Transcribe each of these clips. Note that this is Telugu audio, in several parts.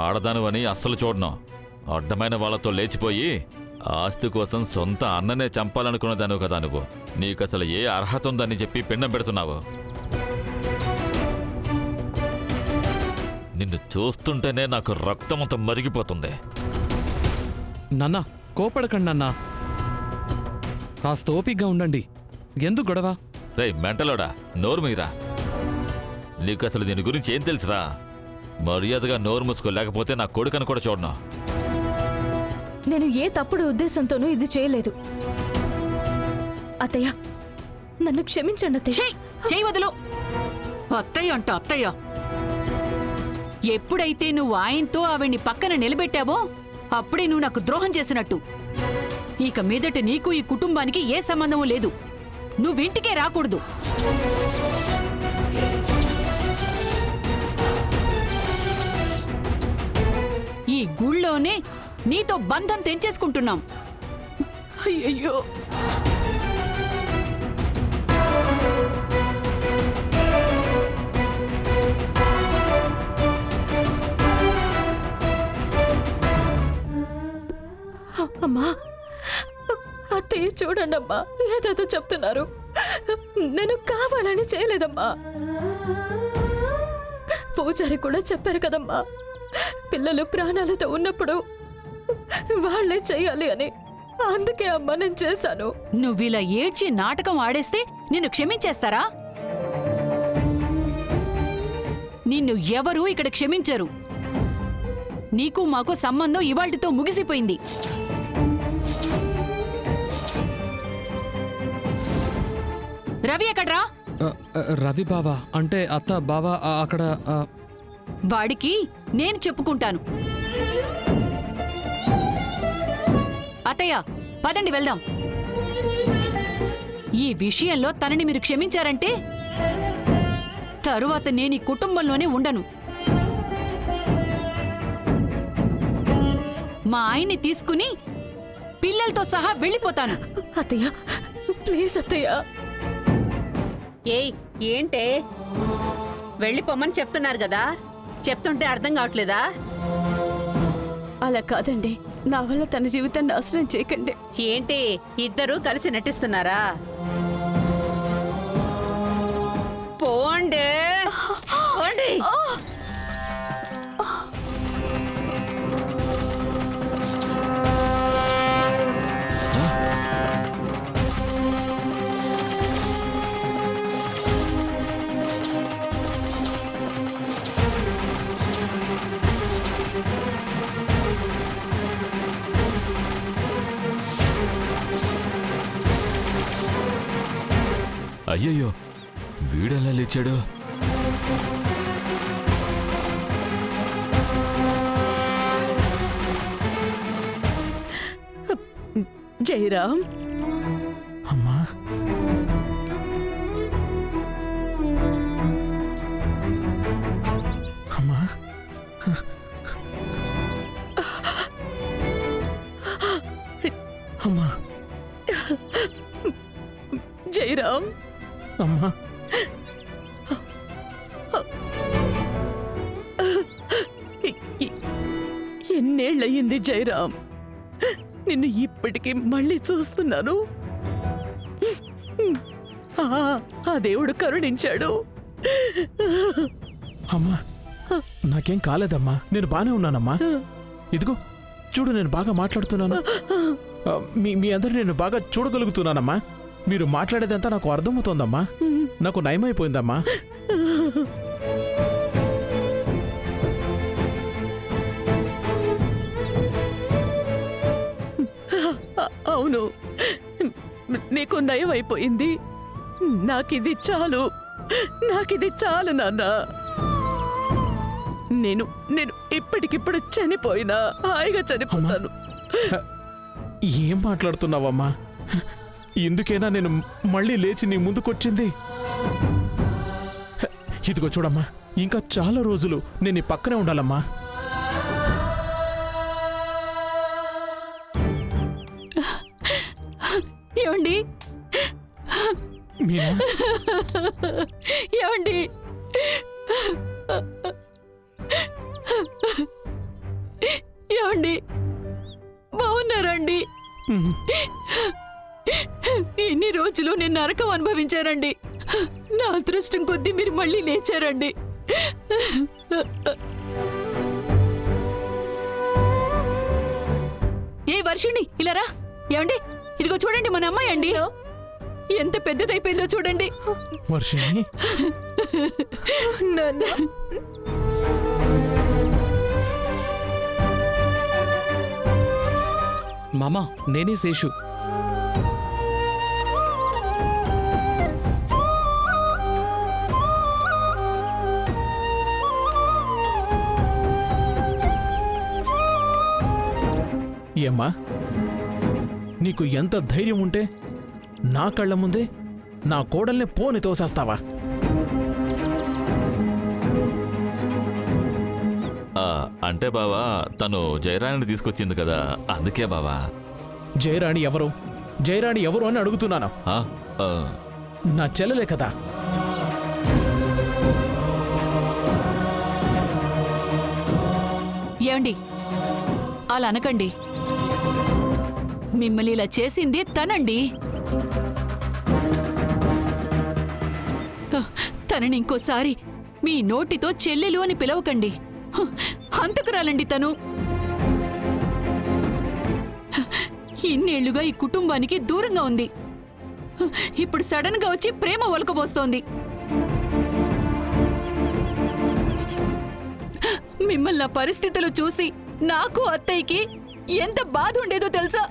ఆడదానువని అస్సలు చూడను. అడ్డమైన వాళ్ళతో లేచిపోయి ఆస్తి కోసం సొంత అన్ననే చంపాలనుకున్నదాను కదా నువ్వు. నీకసలు ఏ అర్హత ఉందని చెప్పి పిండం పెడుతున్నావు? నిన్ను చూస్తుంటేనే నాకు రక్తమంతా మరిగిపోతుంది. నాన్నా కోపడకండి నాన్నా, కాస్త ఓపిగ్గా ఉండండి. ఎందుకు గొడవ? రేయ్ మెంటలోడా, నోరు మీరా. నీకసలు దీని గురించి ఏం తెలుసురా? మర్యాదగా నోరు మూసుకోలేకపోతే నా కొడుకని కూడా చూడను. నేను ఏ తప్పుడు ఉద్దేశంతోనూ ఇది చేయలేదు అత్తయ్య. నన్ను క్షమించండి అత్తయ్య. చెయ్యి వదులు. అత్తయ్య అంట అత్తయ్య. ఎప్పుడైతే నువ్వు ఆయనతో ఆవిడ్ని పక్కన నిలబెట్టావో అప్పుడే నువ్వు నాకు ద్రోహం చేసినట్టు. ఇక మీదట నీకు ఈ కుటుంబానికి ఏ సంబంధము లేదు. నువ్వింటికే రాకూడదు. ఈ గుళ్ళోనే నీతో బంధం తెంచేసుకుంటున్నాం. అయ్యయ్యో, అమ్మా అత్తయ్య చూడండమ్మా, ఏదేదో చెప్తున్నారు. నేను కావాలని చేయలేదమ్మా. పూజారి కూడా చెప్పారు కదమ్మా, పిల్లలు ప్రాణాలతో ఉన్నప్పుడు వాళ్లే చెయ్యాలి అని. అందుకే అమ్మా నేను చేశాను. నువ్విలా ఏడ్చి నాటకం ఆడేస్తే నిన్ను క్షమించేస్తారా? నిన్ను ఎవరూ ఇక్కడ క్షమించరు. నీకు మాకు సంబంధం ఇవాళ్టితో ముగిసిపోయింది. రవి ఎక్కడ్రా? రవి బావా అంటే అత్త బావా అక్కడ. వాడికి నేను చెప్పుకుంటాను. అత్తయ్య పదండి వెళ్దాం. ఈ విషయంలో తనని మీరు క్షమించారంటే తరువాత నేను ఈ కుటుంబంలోనే ఉండను. మా ఆయన్ని తీసుకుని పిల్లలతో సహా వెళ్ళిపోతాను. అత్తయ్య ప్లీజ్ అత్తయ్య. ఏయ్ ఏంటే, వెళ్ళిపోమని చెప్తున్నారు కదా, చెప్తుంటే అర్థం కావట్లేదా? అలా కాదండి, నా వల్ల తన జీవితాన్ని నాశనం చేయకండి. ఏంటి ఇద్దరూ కలిసి నటిస్తున్నారా? పోండి పోండి. అయ్యయ్యో, వీడెలా లేచాడు? జయరాం, అమ్మా అమ్మా అమ్మా జయరాం, అమ్మా ఎన్నేళ్ళయింది జయరాం, నిన్ను ఇప్పటికీ మళ్ళీ చూస్తున్నాను. ఆ దేవుడు కరుణించాడు. అమ్మా నాకేం కాలేదమ్మా, నేను బానే ఉన్నానమ్మా. ఇదిగో చూడు, నేను బాగా మాట్లాడుతున్నాను. మీ అందరూ నేను బాగా చూడగలుగుతున్నానమ్మా. మీరు మాట్లాడేదంతా నాకు అర్థమవుతోందమ్మా. నాకు నయమైపోయిందమ్మా. అవును, నీకు నయం అయిపోయింది. నాకిది చాలు, నాకిది చాలు నాన్న. నేను నేను ఇప్పటికిప్పుడు చనిపోయినా హాయిగా చనిపోతాను. ఏం మాట్లాడుతున్నావమ్మా? ఎందుకైనా నేను మళ్ళీ లేచి నీ ముందుకొచ్చింది. ఇదిగో చూడమ్మా, ఇంకా చాలా రోజులు నేను నీ పక్కనే ఉండాలమ్మా. ఏమండి మీనా, ఏమండి నరకం అనుభవించారండి. నా అదృష్టం కొద్దీ మీరు మళ్ళీ లేచారండి. ఏ వర్షిణి ఇలా రా. ఏమండి, ఇదిగో చూడండి మన అమ్మాయి అండి. ఎంత పెద్దదైపోయిందో చూడండి. వర్షిణి, నాన్న మామా నేనే శేషు. ఏమ్మా, నీకు ఎంత ధైర్యం ఉంటే నా కళ్ళ ముందే నా కోడల్ని పోని తోసేస్తావా? అంటే బావా తను జయరాణిని తీసుకొచ్చింది కదా, అందుకే బావా. జయరాణి ఎవరు? జయరాణి ఎవరు అని అడుగుతున్నాను. ఆ, ఆ, నా చెల్లెలే కదా. ఏమండి, అలా అనకండి. మిమ్మల్ని ఇలా చేసింది తనండి. తనని ఇంకోసారి మీ నోటితో చెల్లెలు అని పిలవకండి. హంతకురాలండి తను. ఇన్నేళ్లుగా ఈ కుటుంబానికి దూరంగా ఉంది. ఇప్పుడు సడన్ గా వచ్చి ప్రేమ ఒలకబోస్తోంది. మిమ్మల్ని ఆ పరిస్థితులు చూసి నాకు అత్తయ్యకి ఎంత బాధ ఉండేదో తెలుసా?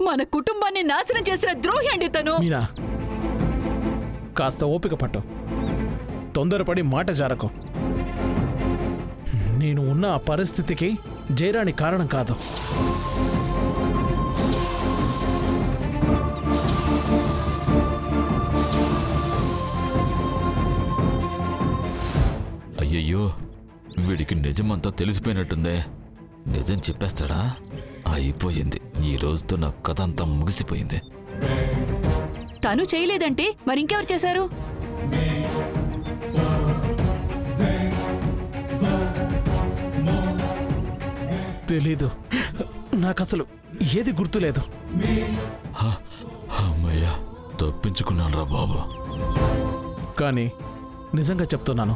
మన కుటుంబాన్ని నాశనం చేసిన ద్రోహి అండి తను. మీనా, కాస్త ఓపిక పట్టు. తొందరపడి మాట జారకు. నేను ఉన్న ఆ పరిస్థితికి జయరాణి కారణం కాదు. అయ్యయ్యో, వీడికి నిజమంతా తెలిసిపోయినట్టుందే. నిజం చెప్పేస్తాడా? అయిపోయింది. ఈ రోజుతో నా కథ అంతా ముగిసిపోయింది. తను చేయలేదంటే మరింకెవరు చేశారు? తెలీదు, నాకసలు ఏది గుర్తులేదు. అమ్మయ్యా, తప్పించుకున్నాను రా బాబు. కానీ నిజంగా చెప్తున్నాను,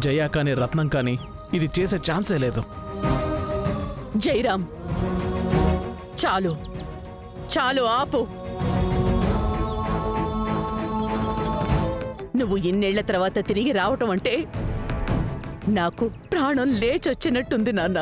జయ కానీ రత్నం కానీ ఇది చేసే ఛాన్సే లేదు. జైరామ్, చాలు చాలు, ఆపు. నువ్వు ఇన్నేళ్ల తర్వాత తిరిగి రావటం అంటే నాకు ప్రాణం లేచొచ్చినట్టుంది నాన్న.